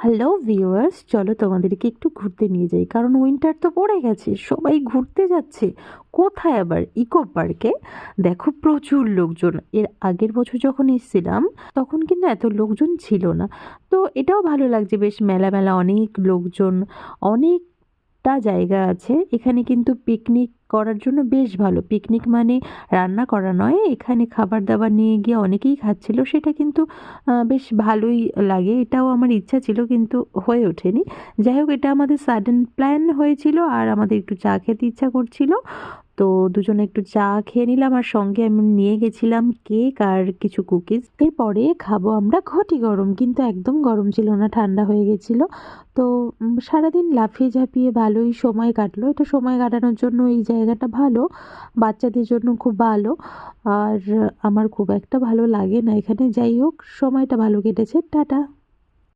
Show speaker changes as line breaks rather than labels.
Hello viewers, চলো তোমাদেরকে একটু ঘুরতে নিয়ে যাই। কারণ উইন্টার তো পড়ে গেছে, সবাই ঘুরতে যাচ্ছে। কোথায় আবার? ইকো পার্কে। দেখো প্রচুর লোকজন। এর আগের বছর যখন এসেছিলাম তখন কিন্তু এত লোকজন ছিল না। তো এটাও ভালো লাগছে, বেশ মেলা মেলা অনেক লোকজন, অনেকটা জায়গা আছে এখানে। কিন্তু পিকনিক করার জন্য বেশ ভালো। পিকনিক মানে রান্না করা নয়, এখানে খাবার দাবার নিয়ে গিয়ে অনেকেই খাচ্ছিল, সেটা কিন্তু বেশ ভালোই লাগে। এটাও আমার ইচ্ছা ছিল কিন্তু হয়ে ওঠেনি। যাই হোক, এটা আমাদের সাডেন প্ল্যান হয়েছিল আর আমাদের একটু চা খেতে ইচ্ছা করছিল। তো দুজনে একটু চা খেয়ে নিলাম আর সঙ্গে আমি নিয়ে গেছিলাম কেক আর কিছু কুকিজ। এরপরে খাবো আমরা ঘটি গরম, কিন্তু একদম গরম ছিল না, ঠান্ডা হয়ে গেছিল। তো সারাদিন লাফিয়ে ঝাঁপিয়ে ভালোই সময় কাটলো। এটা সময় কাটানোর জন্য এই জায়গাটা ভালো, বাচ্চাদের জন্য খুব ভালো। আর আমার খুব একটা ভালো লাগে না এখানে। যাই হোক, সময়টা ভালো কেটেছে। টাটা।